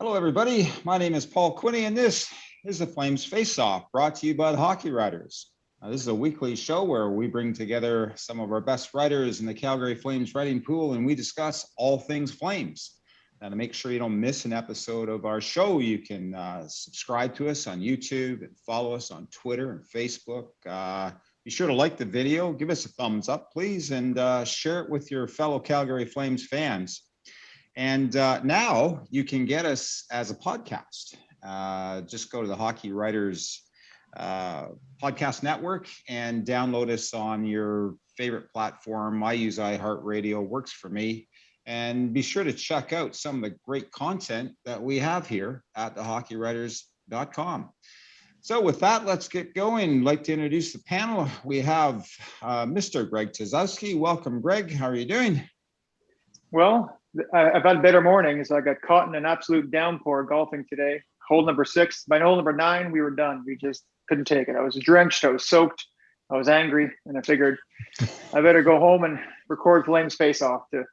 Hello, everybody. My name is Paul Quinney, and this is the Flames Faceoff, brought to you by the Hockey Writers. This is a weekly show where we bring together some of our best writers in the Calgary Flames writing pool, and we discuss all things Flames. Now, to make sure you don't miss an episode of our show, you can subscribe to us on YouTube and follow us on Twitter and Facebook. Be sure to like the video, give us a thumbs up, please, and share it with your fellow Calgary Flames fans. And now you can get us as a podcast. Just go to the Hockey Writers podcast network and download us on your favorite platform. I use iHeartRadio, works for me. And be sure to check out some of the great content that we have here at thehockeywriters.com. So with that, let's get going. I'd like to introduce the panel. We have Mr. Greg Tysowski. Welcome, Greg. How are you doing? Well, I've had better mornings. I got caught in an absolute downpour golfing today. Hole number 6. By hole number 9, we were done. We just couldn't take it. I was drenched. I was soaked. I was angry. And I figured I better go home and record Flames Faceoff to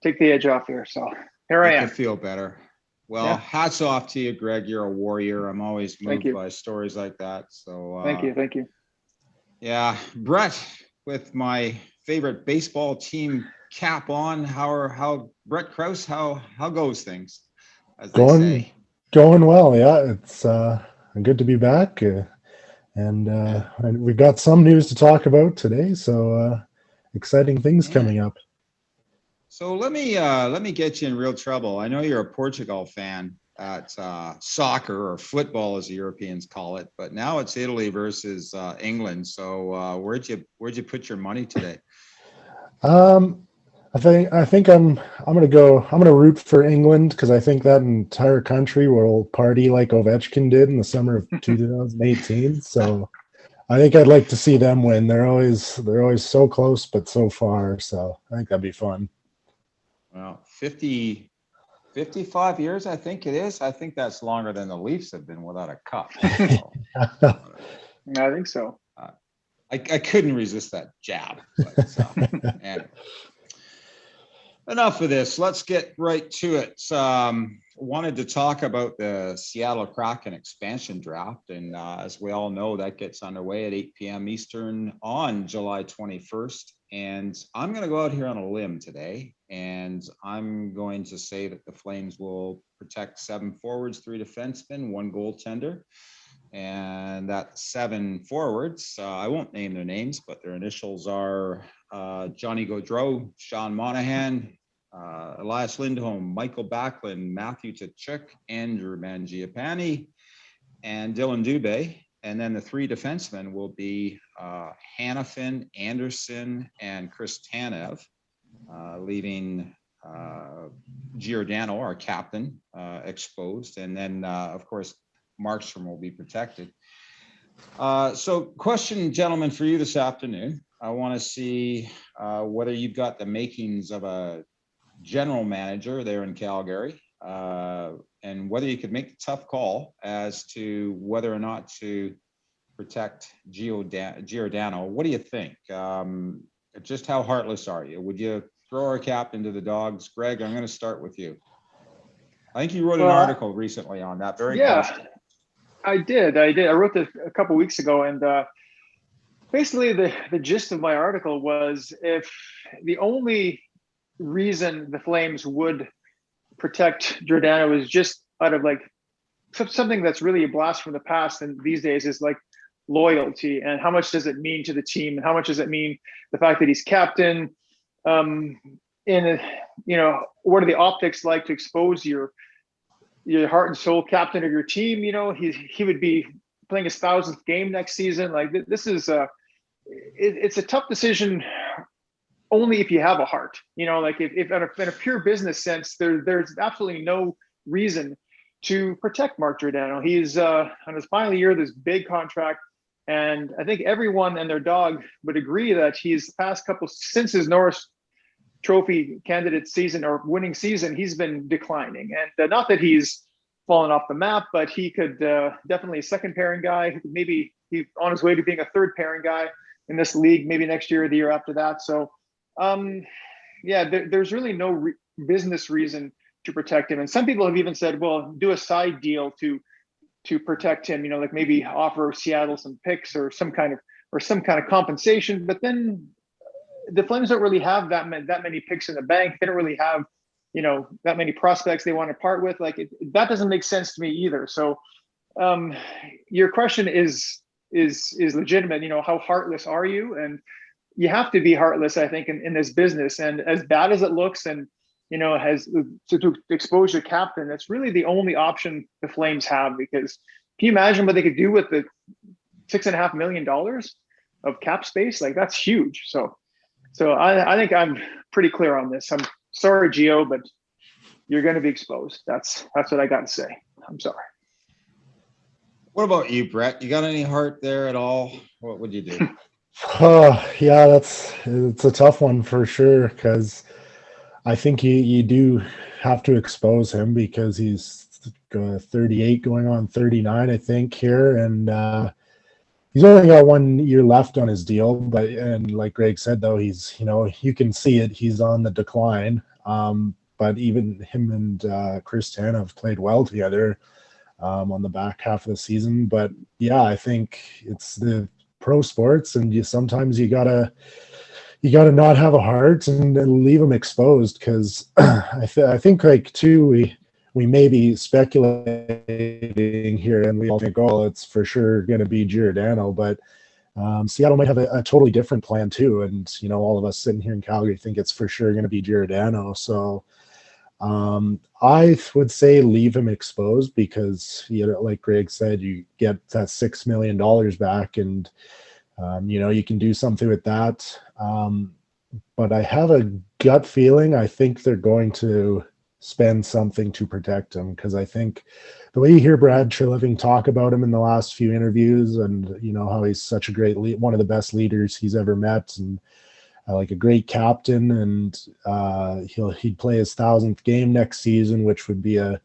take the edge off here. So here I am. I feel better. Well, yeah. Hats off to you, Greg. You're a warrior. I'm always moved by stories like that. So Thank you. Yeah. Brett, with my favorite baseball team cap on, how Brett Krauss, how goes things, as they say? Going well. Yeah, it's good to be back, and we've got some news to talk about today, so exciting things coming up. So let me get you in real trouble. I know you're a Portugal fan at soccer, or football as the Europeans call it, but now it's Italy versus England. So where'd you put your money today? I think I'm gonna root for England, because I think that entire country will party like Ovechkin did in the summer of 2018. So I think I'd like to see them win. They're always so close but so far. So I think that'd be fun. Well, 55 years, I think it is. I think that's longer than the Leafs have been without a cup. So, I think so. I couldn't resist that jab. But, anyway. Enough of this. Let's get right to it. Wanted to talk about the Seattle Kraken expansion draft. And as we all know, that gets underway at 8 p.m. Eastern on July 21st. And I'm going to go out here on a limb today. And I'm going to say that the Flames will protect 7 forwards, 3 defensemen, 1 goaltender. And that 7 forwards, I won't name their names, but their initials are Johnny Gaudreau, Sean Monahan, Elias Lindholm, Michael Backlund, Matthew Tkachuk, Andrew Mangiapane, and Dylan Dubé. And then the 3 defensemen will be Hanifin, Anderson, and Chris Tanev, leaving Giordano, our captain, exposed. And then, of course, Markstrom will be protected. So question, gentlemen, for you this afternoon. I want to see whether you've got the makings of a general manager there in Calgary, and whether you could make the tough call as to whether or not to protect Giordano. What do you think? Just how heartless are you? Would you throw our cap into the dogs? Greg, I'm going to start with you. I think you wrote an article recently on that. Very question. I did. I wrote this a couple weeks ago, and basically the gist of my article was, if the only reason the Flames would protect Giordano is just out of like something that's really a blast from the past, and these days is like loyalty, and how much does it mean to the team, and how much does it mean the fact that he's captain, what are the optics like to expose your heart and soul captain of your team? He would be playing his 1,000th game next season. Like, this is it's a tough decision only if you have a heart. Like if in a pure business sense, there's absolutely no reason to protect Mark Giordano. He's on his final year of this big contract, and I think everyone and their dog would agree that he's past couple, since his Norris Trophy candidate season or winning season, he's been declining. And not that he's fallen off the map, but he could definitely a second pairing guy. Maybe he's on his way to being a third pairing guy in this league, maybe next year or the year after that. So there's really no business reason to protect him. And some people have even said, well, do a side deal to protect him, like maybe offer Seattle some picks or some kind of compensation. But then the Flames don't really have that many picks in the bank. They don't really have, that many prospects they want to part with. Like that doesn't make sense to me either. So your question is legitimate. How heartless are you? And you have to be heartless, I think, in this business. And as bad as it looks, and has to expose your captain, that's really the only option the Flames have. Because can you imagine what they could do with the $6.5 million of cap space? Like that's huge. So I think I'm pretty clear on this. I'm sorry, Gio, but you're going to be exposed. That's what I got to say. I'm sorry. What about you, Brett? You got any heart there at all? What would you do? Oh, yeah, it's a tough one for sure, because I think you do have to expose him, because he's 38 going on 39, I think, here. And he's only got 1 year left on his deal. And like Greg said, though, he's, you can see it. He's on the decline. But even him and Chris Tanev have played well together on the back half of the season. But yeah, I think it's the pro sports, and sometimes you gotta not have a heart and leave them exposed, because I think like too we may be speculating here, and we all think, oh, it's for sure going to be Giordano, but Seattle might have a totally different plan too, and all of us sitting here in Calgary think it's for sure going to be Giordano. So I would say leave him exposed, because like Greg said, you get that $6 million back, and you can do something with that. But I have a gut feeling I think they're going to spend something to protect him, because I think the way you hear Brad Treliving talk about him in the last few interviews, and how he's such a great one of the best leaders he's ever met, and like a great captain, and he'd play his 1,000th game next season, which would be I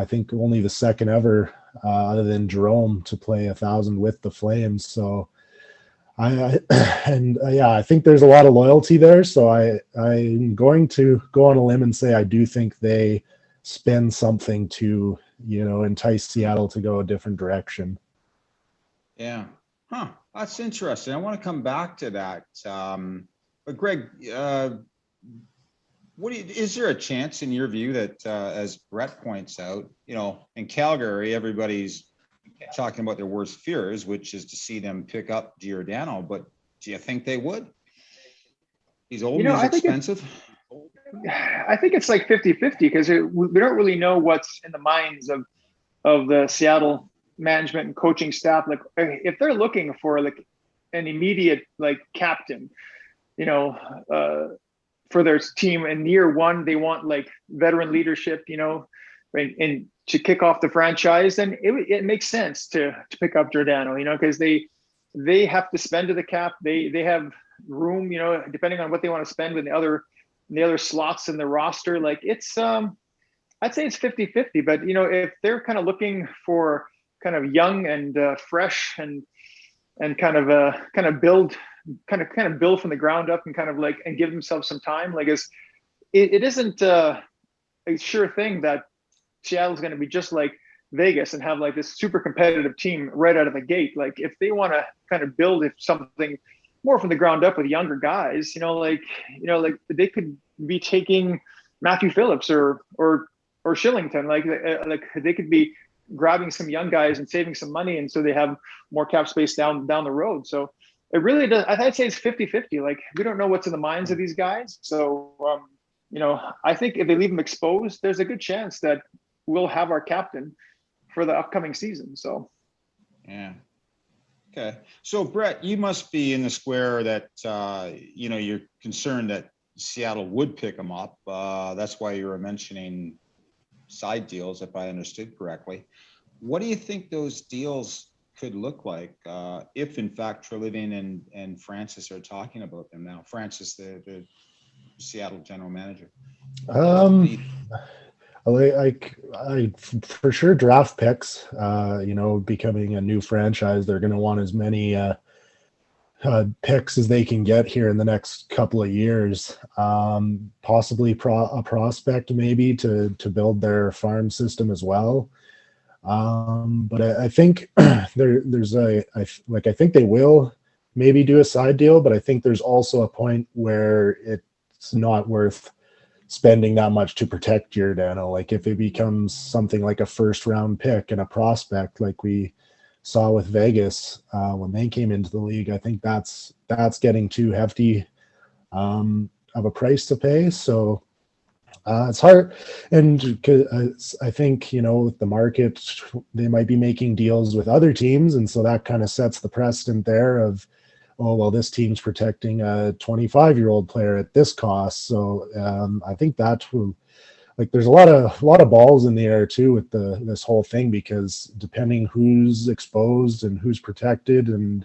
think only the second ever other than Jerome to play 1,000 with the Flames. So I think there's a lot of loyalty there. So I'm going to go on a limb and say I do think they spend something to entice Seattle to go a different direction. Yeah. Huh. That's interesting. I want to come back to that. But Greg, is there a chance in your view that, as Brett points out, in Calgary, everybody's talking about their worst fears, which is to see them pick up Giordano, but do you think they would? He's old, he's expensive. I think it's like 50-50, because we don't really know what's in the minds of the Seattle management and coaching staff. Like if they're looking for like an immediate like captain, for their team in year one, they want like veteran leadership, and to kick off the franchise, then it makes sense to pick up Giordano, because they have to spend to the cap. They have room, depending on what they want to spend with the other slots in the roster. Like it's I'd say it's 50-50, but if they're kind of looking for kind of young and fresh and kind of build from the ground up, and kind of like and give themselves some time, like it isn't a sure thing that Seattle's going to be just like Vegas and have like this super competitive team right out of the gate. Like if they want to kind of build something more from the ground up with younger guys, like they could be taking Matthew Phillips or Shillington, like they could be grabbing some young guys and saving some money, and so they have more cap space down the road. So it really does. I'd say it's 50-50. Like we don't know what's in the minds of these guys. So I think if they leave them exposed, there's a good chance that we'll have our captain for the upcoming season. So yeah. Okay. So Brett, you must be in the square that you're concerned that Seattle would pick him up. That's why you were mentioning side deals, if I understood correctly. What do you think those deals could look like if in fact Treliving and Francis are talking about them now? Francis, the Seattle general manager. I for sure draft picks. Becoming a new franchise, they're going to want as many picks as they can get here in the next couple of years. Possibly a prospect maybe to build their farm system as well. But I think there's I think they will maybe do a side deal, but I think there's also a point where it's not worth spending that much to protect Giordano. Like if it becomes something like a first round pick and a prospect like we saw with Vegas when they came into the league, I think that's getting too hefty of a price to pay. So it's hard, and I think with the market, they might be making deals with other teams, and so that kind of sets the precedent there of, oh well, this team's protecting a 25-year-old player at this cost. So I think that will, like, there's a lot of balls in the air too with this whole thing, because depending who's exposed and who's protected and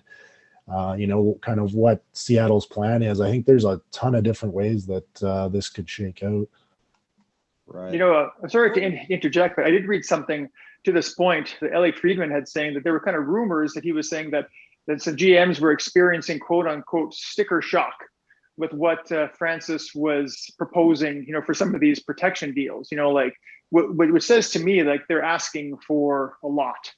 kind of what Seattle's plan is, I think there's a ton of different ways that this could shake out. Right. I'm sorry to interject, but I did read something to this point that Elliot Friedman had saying that there were kind of rumors that he was saying that some GMs were experiencing quote unquote sticker shock with what Francis was proposing, for some of these protection deals, like which says to me, like they're asking for a lot,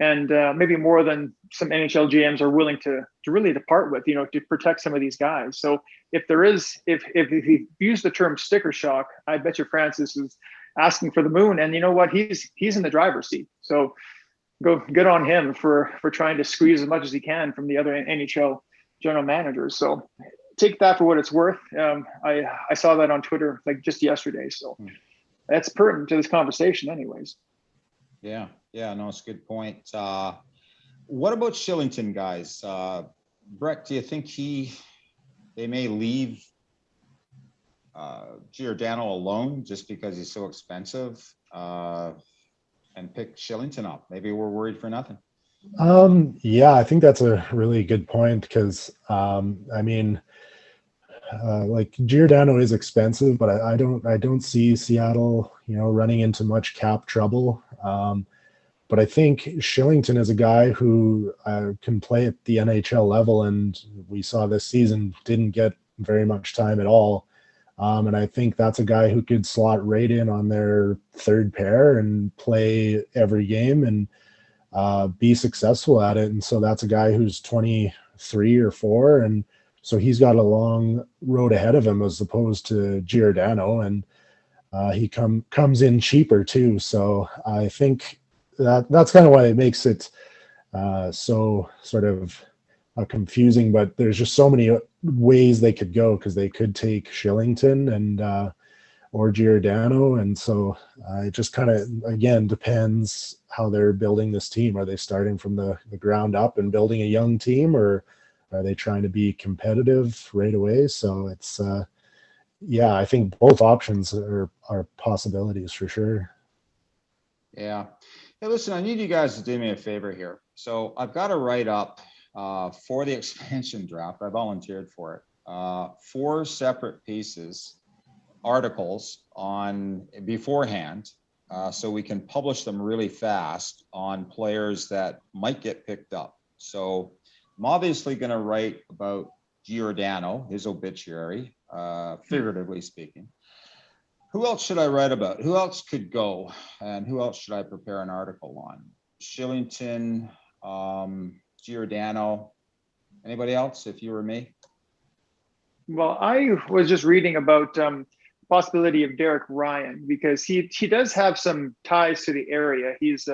and maybe more than some NHL GMs are willing to really depart with, to protect some of these guys. So if he used the term sticker shock, I bet you Francis is asking for the moon. And you know what? He's in the driver's seat. So good on him for trying to squeeze as much as he can from the other NHL general managers. So take that for what it's worth. I saw that on Twitter like just yesterday. So that's pertinent to this conversation anyways. Yeah, no, it's a good point. What about Shillington, guys? Brett, do you think they may leave Giordano alone just because he's so expensive and pick Shillington up? Maybe we're worried for nothing. Yeah, I think that's a really good point, because like Giordano is expensive, but I don't see Seattle, running into much cap trouble. But I think Shillington is a guy who can play at the NHL level, and we saw this season didn't get very much time at all. And I think that's a guy who could slot right in on their third pair and play every game and be successful at it. And so that's a guy who's 23 or 4, and so he's got a long road ahead of him as opposed to Giordano, and he comes in cheaper too. So I think that's kind of why it makes it so sort of confusing. But there's just so many ways they could go, because they could take Shillington and or Giordano, and so it just kind of again depends how they're building this team. Are they starting from the ground up and building a young team, or are they trying to be competitive right away? So it's I think both options are possibilities for sure. Yeah. Hey, listen, I need you guys to do me a favor here. So I've got to write up for the expansion draft. I volunteered for it. 4 separate pieces, articles on beforehand, so we can publish them really fast on players that might get picked up. So I'm obviously going to write about Giordano, his obituary, figuratively speaking. Who else should I write about? Who else could go? And who else should I prepare an article on? Shillington, Giordano. Anybody else, if you were me? Well, I was just reading about possibility of Derek Ryan, because he does have some ties to the area. He's,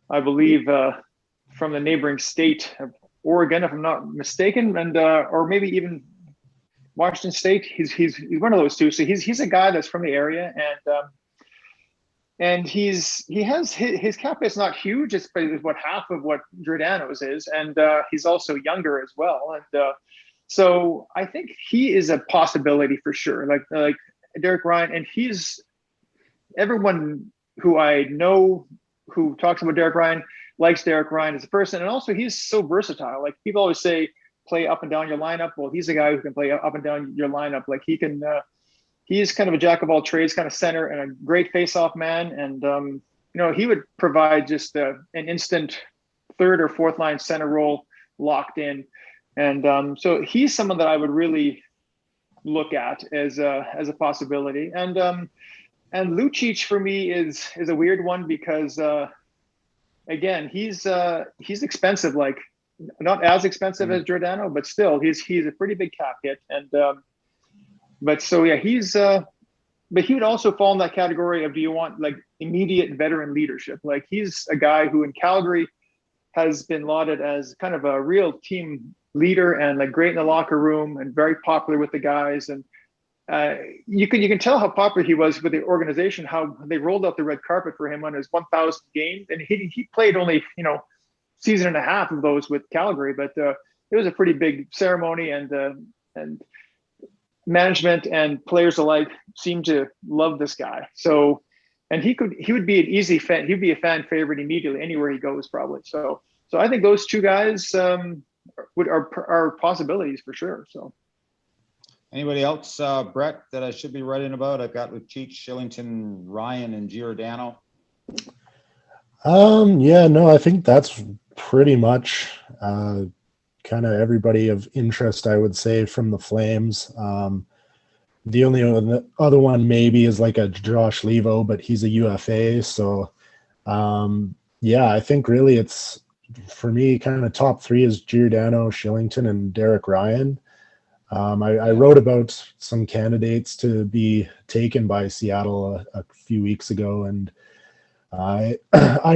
I believe, from the neighboring state of Oregon, if I'm not mistaken, and or maybe even Washington State. He's one of those two. So he's a guy that's from the area, and he has his cap is not huge. It's about half of what Giordano's is, and he's also younger as well. And so I think he is a possibility for sure. Like Derek Ryan, and everyone who I know who talks about Derek Ryan likes Derek Ryan as a person, and also he's so versatile. Like people always say, play up and down your lineup. Well, he's a guy who can play up and down your lineup. Like he can, he's kind of a jack of all trades kind of center and a great face-off man. And, he would provide just an instant third or fourth line center role locked in. And so he's someone that I would really look at as a possibility. And Lucic for me is a weird one because again, he's expensive, like not as expensive as Giordano, but still he's a pretty big cap hit. And but so yeah, he's but he would also fall in that category of, do you want like immediate veteran leadership? Like he's a guy who in Calgary has been lauded as kind of a real team leader and like great in the locker room and very popular with the guys. And you can tell how popular he was with the organization, how they rolled out the red carpet for him on his 1,000th game. And he played only, season and a half of those with Calgary, but it was a pretty big ceremony, and management and players alike seem to love this guy. So, and he would be an easy fan. He'd be a fan favorite immediately anywhere he goes, probably. So I think those two guys are possibilities for sure. So, anybody else, Brett, that I should be writing about? I've got Lucic, Shillington, Ryan, and Giordano. Yeah, no, I think that's pretty much kind of everybody of interest, I would say, from the Flames. The only other one maybe is like a Josh Levo, but he's a UFA. So, yeah, I think really it's, for me, kind of top three is Giordano, Shillington, and Derek Ryan. I wrote about some candidates to be taken by Seattle a few weeks ago, and I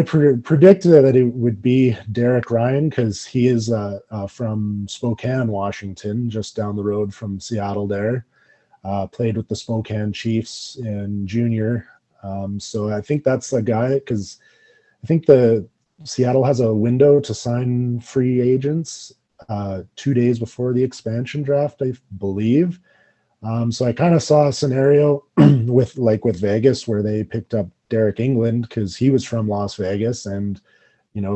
predicted that it would be Derek Ryan because he is from Spokane, Washington, just down the road from Seattle there. Played with the Spokane Chiefs in junior. So I think that's a guy, because I think the Seattle has a window to sign free agents 2 days before the expansion draft, I believe. So I kind of saw a scenario with Vegas where they picked up Derek England because he was from Las Vegas and,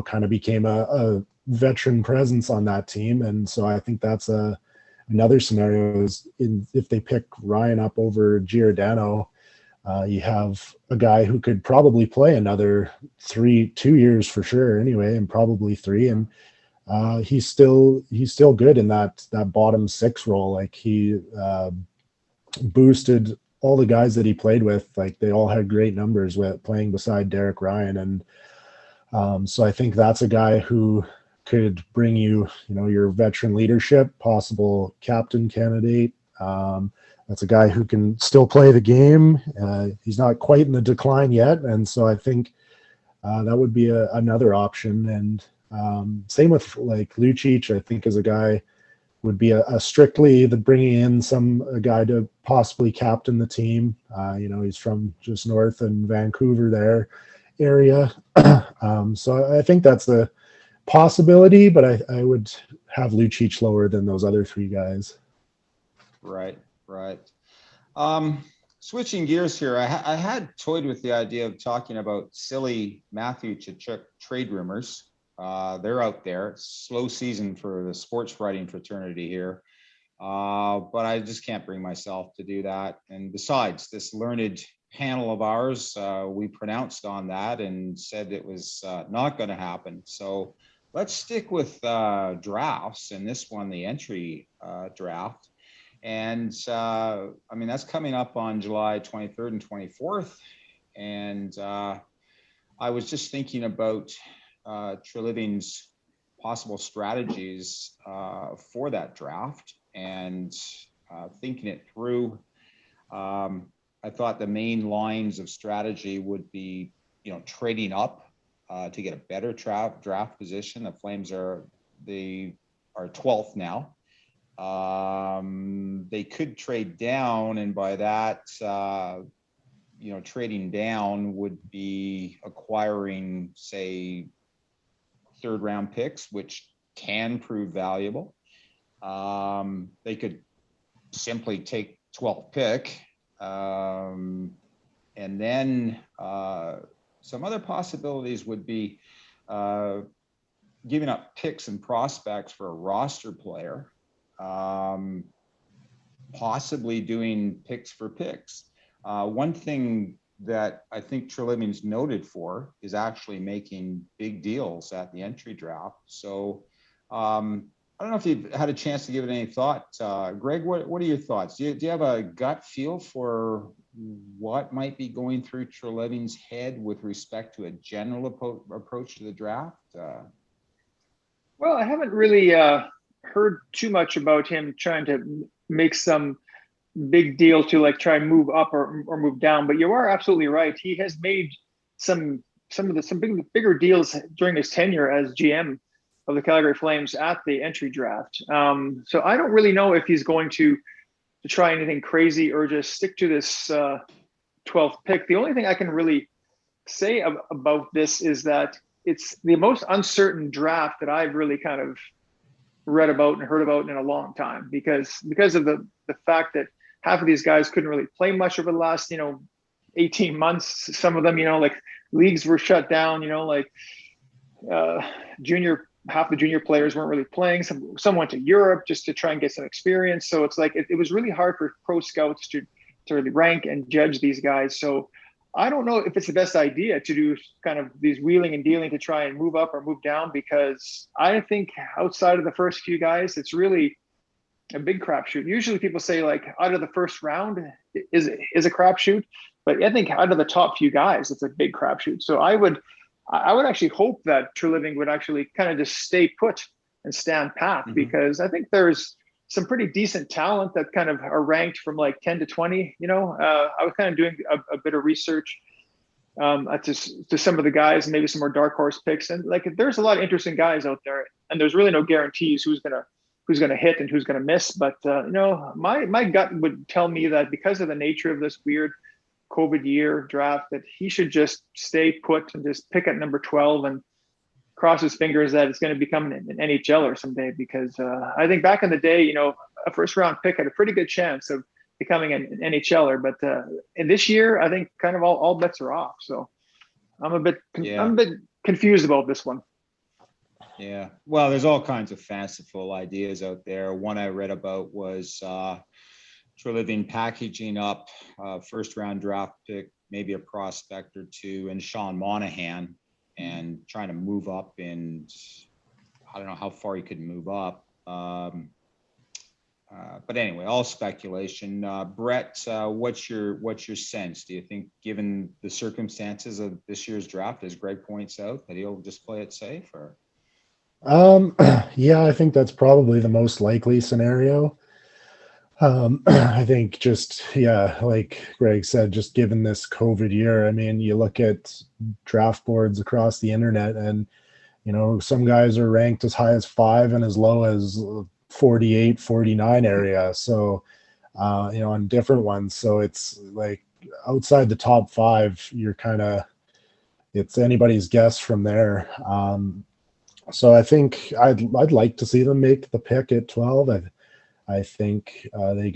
kind of became a veteran presence on that team. And so I think that's another scenario is if they pick Ryan up over Giordano, you have a guy who could probably play another 2 years for sure anyway, and probably 3. And he's still good in that bottom 6 role. Like he boosted all the guys that he played with. Like they all had great numbers with playing beside Derek Ryan. And so I think that's a guy who could bring you, your veteran leadership, possible captain candidate. That's a guy who can still play the game. He's not quite in the decline yet. And so I think that would be another option. And same with like Lucic, I think, is a guy would be a strictly the bringing in a guy to possibly captain the team. He's from just north in Vancouver there area. So I think that's the possibility, but I would have Lucic lower than those other 3 guys. Right. Switching gears here, I had toyed with the idea of talking about silly Matthew Tkachuk trade rumors. They're out there. Slow season for the sports writing fraternity here. But I just can't bring myself to do that. And besides, this learned panel of ours, we pronounced on that and said it was not going to happen. So let's stick with drafts, and this one, the entry draft. And that's coming up on July 23rd and 24th. And I was just thinking about Treliving's possible strategies for that draft, and thinking it through. I thought the main lines of strategy would be, trading up to get a better draft position. The Flames are 12th now. They could trade down, and by that, trading down would be acquiring, say, 3rd round picks, which can prove valuable. They could simply take 12th pick. And then some other possibilities would be giving up picks and prospects for a roster player, possibly doing picks for picks. One thing that I think Treliving's noted for is actually making big deals at the entry draft. So I don't know if you've had a chance to give it any thought. Greg, what are your thoughts? Do you have a gut feel for what might be going through Treliving's head with respect to a general approach to the draft? Well, I haven't really heard too much about him trying to make some big deal to like try and move up or move down. But you are absolutely right. He has made some bigger deals during his tenure as GM of the Calgary Flames at the entry draft. So I don't really know if he's going to try anything crazy or just stick to this 12th pick. The only thing I can really say about this is that it's the most uncertain draft that I've really kind of read about and heard about in a long time because of the fact that half of these guys couldn't really play much over the last 18 months. Some of them like leagues were shut down, like half the junior players weren't really playing. Some went to Europe just to try and get some experience. So it's like it was really hard for pro scouts to really rank and judge these guys. So I don't know if it's the best idea to do kind of these wheeling and dealing to try and move up or move down, because I think outside of the first few guys, it's really a big crapshoot. Usually people say like out of the first round is a crapshoot, but I think out of the top few guys, it's a big crapshoot. So I would actually hope that Treliving would actually kind of just stay put and stand pat, because I think there's some pretty decent talent that kind of are ranked from like 10 to 20. I was kind of doing a bit of research to some of the guys, maybe some more dark horse picks, and like there's a lot of interesting guys out there, and there's really no guarantees who's gonna hit and who's gonna miss. But my gut would tell me that because of the nature of this weird COVID year draft, that he should just stay put and just pick at number 12 and cross his fingers that it's going to become an NHLer someday. Because I think back in the day, a first round pick had a pretty good chance of becoming an NHLer. But in this year, I think kind of all bets are off. So I'm a bit confused about this one. Yeah, well, there's all kinds of fanciful ideas out there. One I read about was Treliving packaging up a first round draft pick, maybe a prospect or two, and Sean Monahan, and trying to move up. And I don't know how far he could move up. But anyway, all speculation. Brett, what's your sense? Do you think, given the circumstances of this year's draft, as Greg points out, that he'll just play it safe? Or yeah, I think that's probably the most likely scenario. I think like Greg said, just given this COVID year, I mean, you look at draft boards across the internet and, some guys are ranked as high as 5 and as low as 48, 49 area. So, on different ones. So it's like outside the top 5, it's anybody's guess from there. So I think I'd like to see them make the pick at 12. I think they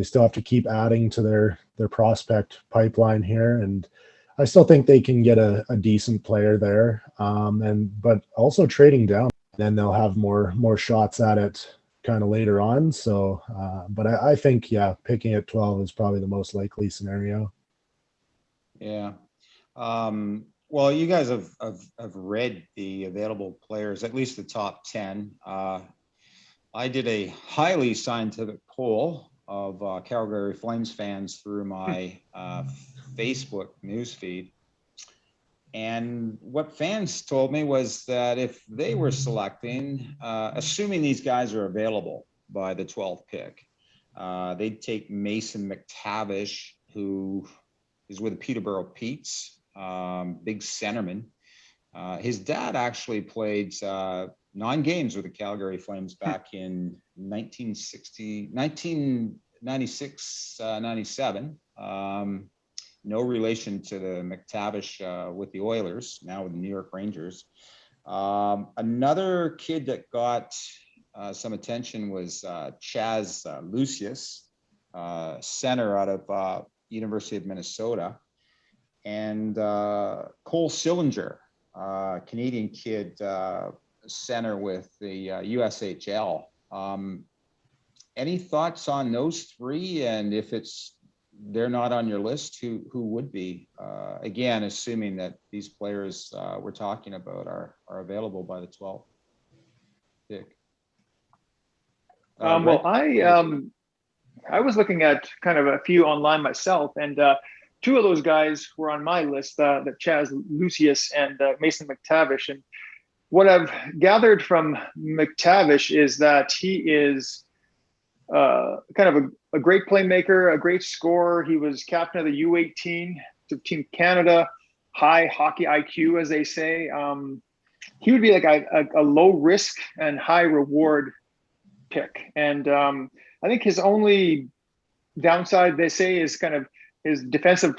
still have to keep adding to their prospect pipeline here, and I still think they can get a decent player there. But also trading down, then they'll have more shots at it kind of later on. So, but I think picking at 12 is probably the most likely scenario. Yeah. Well, you guys have read the available players, at least the top 10. I did a highly scientific poll of Calgary Flames fans through my Facebook newsfeed. And what fans told me was that if they were selecting, assuming these guys are available by the 12th pick, they'd take Mason McTavish, who is with the Peterborough Petes, big centerman. His dad actually played 9 games with the Calgary Flames back in 1996, 97. No relation to the McTavish with the Oilers, now with the New York Rangers. Another kid that got some attention was Chaz Lucius, center out of University of Minnesota, and Cole Sillinger, Canadian kid, center with the USHL. Any thoughts on those 3? And if they're not on your list, who would be? Again, assuming that these players we're talking about are available by the 12th pick. Well, I was looking at kind of a few online myself, and two of those guys were on my list, that Chaz Lucius and Mason McTavish. And what I've gathered from McTavish is that he is kind of a great playmaker, a great scorer. He was captain of the U18 to Team Canada, high hockey IQ, as they say. He would be like a low risk and high reward pick. And I think his only downside, they say, is kind of his defensive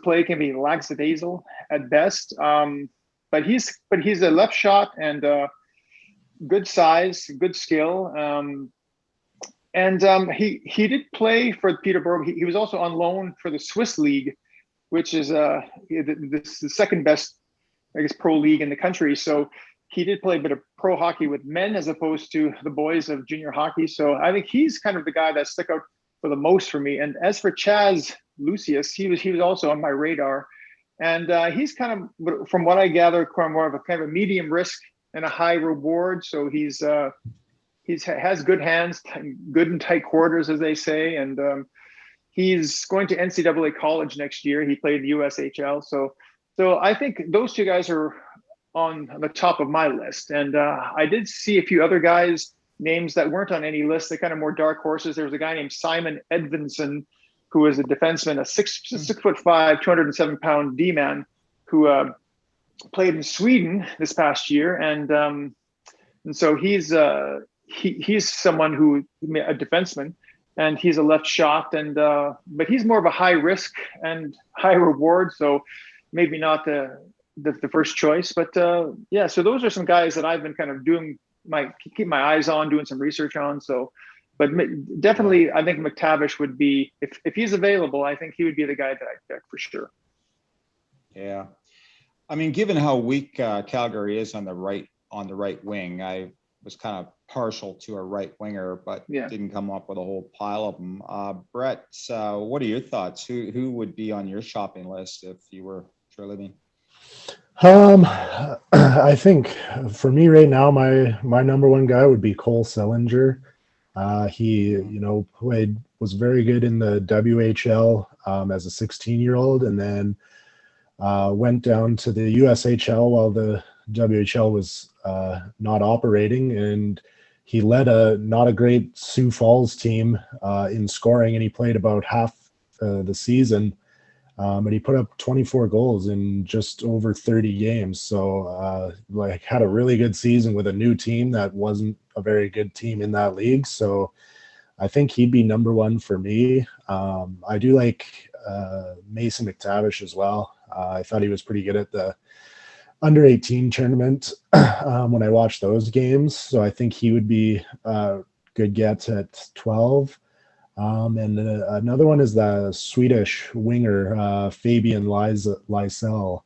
play can be lackadaisical at best. But he's a left shot and good size, good skill. And he did play for Peterborough. He was also on loan for the Swiss League, which is the second best, I guess, pro league in the country. So he did play a bit of pro hockey with men as opposed to the boys of junior hockey. So I think he's kind of the guy that stuck out for the most for me. And as for Chaz Lucius, he was also on my radar. And he's kind of, from what I gather, more of a kind of a medium risk and a high reward. So he has good hands, good and tight quarters, as they say. And he's going to NCAA college next year. He played the USHL. So I think those two guys are on the top of my list. And I did see a few other guys, names that weren't on any list, they're kind of more dark horses. There was a guy named Simon Edvinsson, who was a defenseman, a 6'5", 207-pound D-man, who played in Sweden this past year. And so he's someone who, a defenseman, and he's a left shot, and but he's more of a high risk and high reward. So maybe not the first choice, but yeah. So those are some guys that I've been kind of keep my eyes on, doing some research on. So, but definitely, I think McTavish would be, if he's available, I think he would be the guy that I'd pick for sure. Yeah, I mean, given how weak Calgary is on the right wing, I was kind of partial to a right winger, but didn't come up with a whole pile of them. Brett, what are your thoughts? Who would be on your shopping list if you were Treliving? I think for me right now, my number one guy would be Cole Sellinger. He, was very good in the WHL as a 16-year-old, and then went down to the USHL while the WHL was not operating, and he led not a great Sioux Falls team in scoring, and he played about half the season. And he put up 24 goals in just over 30 games. So had a really good season with a new team that wasn't a very good team in that league. So I think he'd be number one for me. I do like Mason McTavish as well. I thought he was pretty good at the under 18 tournament when I watched those games. So I think he would be a good get at 12. And another one is the Swedish winger, Fabian Lysell.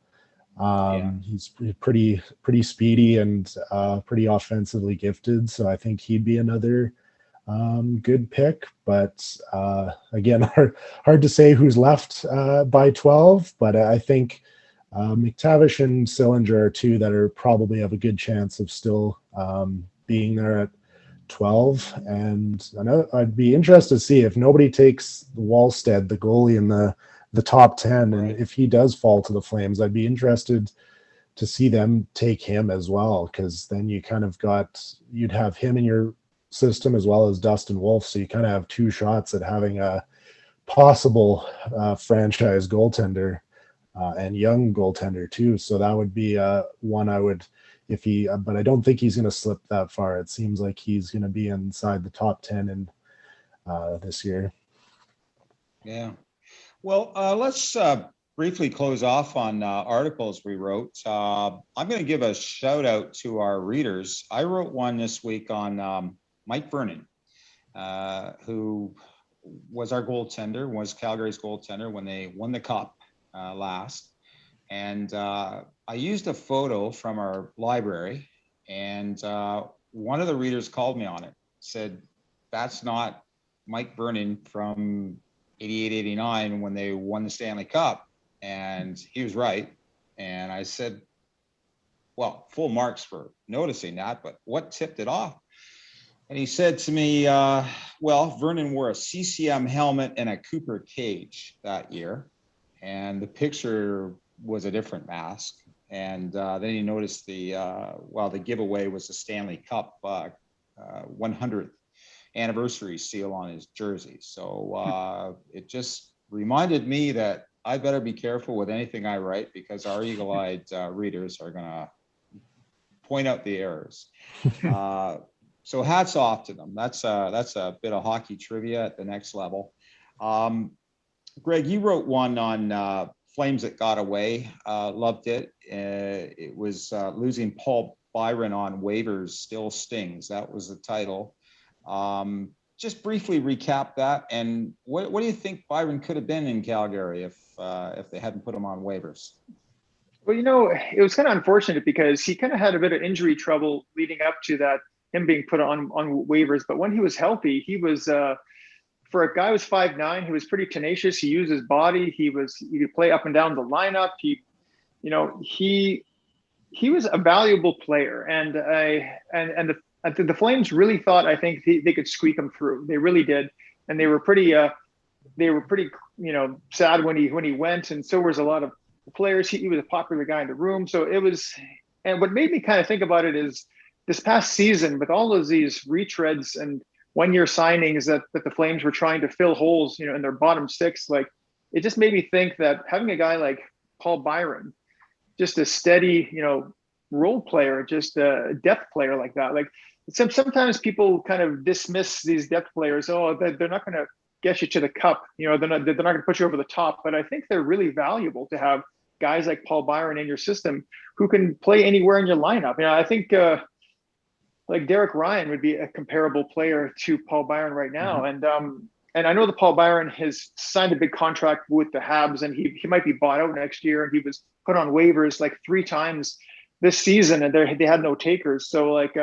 He's pretty speedy and pretty offensively gifted. So I think he'd be another good pick. But again, hard to say who's left by 12. But I think McTavish and Sellinger are two that are probably have a good chance of still being there at 12. And I'd be interested to see if nobody takes Wallstead, the goalie, in the top 10, and if he does fall to the Flames, I'd be interested to see them take him as well, because then you kind of you'd have him in your system as well as Dustin Wolf, so you kind of have two shots at having a possible franchise goaltender and young goaltender too. So that would be one I would, but I don't think he's going to slip that far. It seems like he's going to be inside the top 10 in this year. Yeah. Well, let's briefly close off on articles we wrote. I'm going to give a shout out to our readers. I wrote one this week on Mike Vernon, who was our goaltender, was Calgary's goaltender when they won the cup last. And I used a photo from our library, and one of the readers called me on it, said, that's not Mike Vernon from 88, 89 when they won the Stanley Cup. And he was right. And I said, well, full marks for noticing that, but what tipped it off? And he said to me, well, Vernon wore a CCM helmet and a Cooper cage that year. And the picture was a different mask. And then he noticed the giveaway was the Stanley Cup 100th anniversary seal on his jersey. So it just reminded me that I better be careful with anything I write, because our eagle-eyed readers are going to point out the errors. So hats off to them. That's a bit of hockey trivia at the next level. Greg, you wrote one on Flames that got away. Loved it. It was losing Paul Byron on waivers still stings. That was the title. Just briefly recap that. And what do you think Byron could have been in Calgary if they hadn't put him on waivers? Well, it was kind of unfortunate because he kind of had a bit of injury trouble leading up to that, him being put on waivers. But when he was healthy, he was, for a guy who was 5'9", he was pretty tenacious. He used his body. He could play up and down the lineup. He was a valuable player. And the Flames really thought, I think they could squeak him through. They really did. And they were pretty sad when he went. And so was a lot of players. He was a popular guy in the room. So it was, and what made me kind of think about it is this past season with all of these retreads and 1-year signings that the Flames were trying to fill holes, in their bottom six. Like, it just made me think that having a guy like Paul Byron, just a steady, role player, just a depth player like that. Like, sometimes people kind of dismiss these depth players. Oh, they're not going to get you to the cup. They're not going to put you over the top. But I think they're really valuable to have guys like Paul Byron in your system who can play anywhere in your lineup. I think like Derek Ryan would be a comparable player to Paul Byron right now. Mm-hmm. And I know that Paul Byron has signed a big contract with the Habs, and he might be bought out next year. And he was put on waivers like 3 times this season, and they had no takers. So like,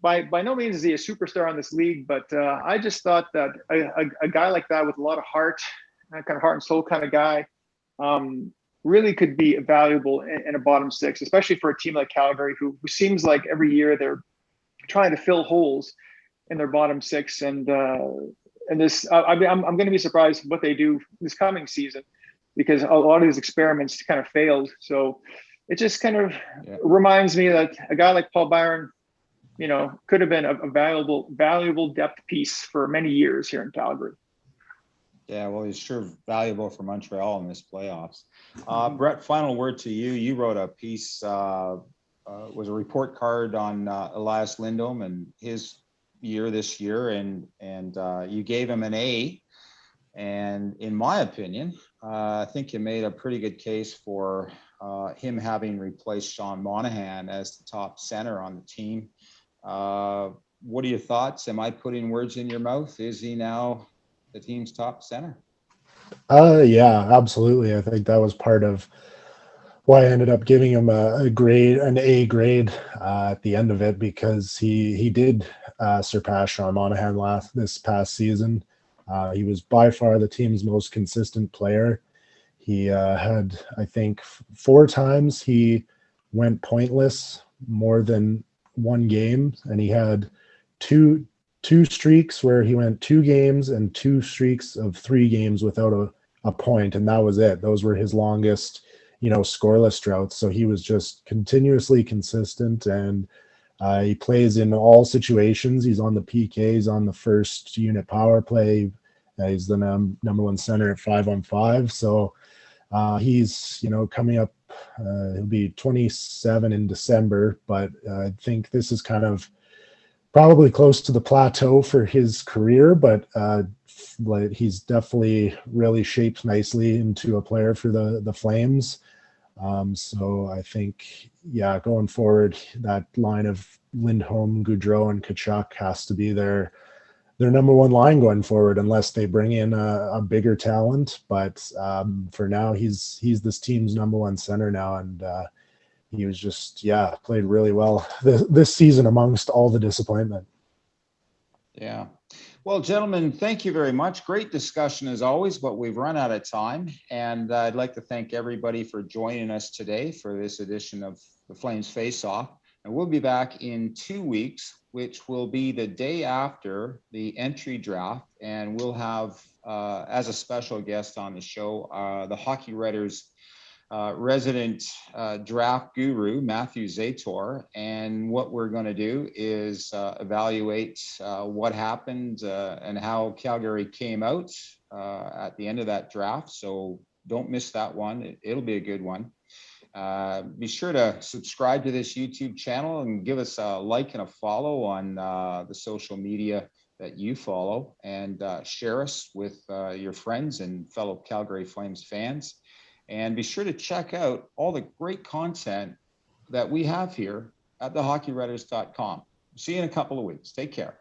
by no means is he a superstar in this league, but I just thought that a guy like that with a lot of heart, that kind of heart and soul kind of guy, really could be valuable in a bottom six, especially for a team like Calgary, who seems like every year they're trying to fill holes in their bottom six. And this, I'm going to be surprised what they do this coming season, because a lot of these experiments kind of failed. So it just kind of reminds me that a guy like Paul Byron, could have been a valuable depth piece for many years here in Calgary. Yeah, well, he's sure valuable for Montreal in this playoffs. Brett, final word to you. You wrote a piece, was a report card on Elias Lindholm and his year this year, and you gave him an A. And in my opinion, I think you made a pretty good case for him having replaced Sean Monahan as the top center on the team. What are your thoughts? Am I putting words in your mouth? Is he now the team's top center? Yeah, absolutely. I think that was part of why I ended up giving him an A grade at the end of it, because he did surpass Sean Monahan this past season. He was by far the team's most consistent player. He had, I think, 4 times he went pointless more than 1 game, and he had two streaks where he went 2 games and 2 streaks of 3 games without a point, and that was it. Those were his longest, scoreless droughts. So he was just continuously consistent, and he plays in all situations. He's on the PK, he's on the first unit power play. He's the number 1 center at 5-on-5. So he's, coming up, he'll be 27 in December, but I think this is kind of probably close to the plateau for his career, but he's definitely really shaped nicely into a player for the Flames. So I think, going forward, that line of Lindholm, Gaudreau, and Tkachuk has to be their number 1 line going forward, unless they bring in a bigger talent. But for now, he's this team's number 1 center now, and he was just played really well this season amongst all the disappointment. Yeah. Well, gentlemen, thank you very much. Great discussion as always, but we've run out of time. And I'd like to thank everybody for joining us today for this edition of the Flames Faceoff. And we'll be back in 2 weeks which will be the day after the entry draft. And we'll have, as a special guest on the show, the Hockey Writers resident draft guru, Matthew Zator. And what we're going to do is evaluate what happened and how Calgary came out at the end of that draft. So don't miss that one. It'll be a good one. Be sure to subscribe to this YouTube channel and give us a like and a follow on the social media that you follow, and share us with your friends and fellow Calgary Flames fans. And be sure to check out all the great content that we have here at thehockeywriters.com. See you in a couple of weeks. Take care.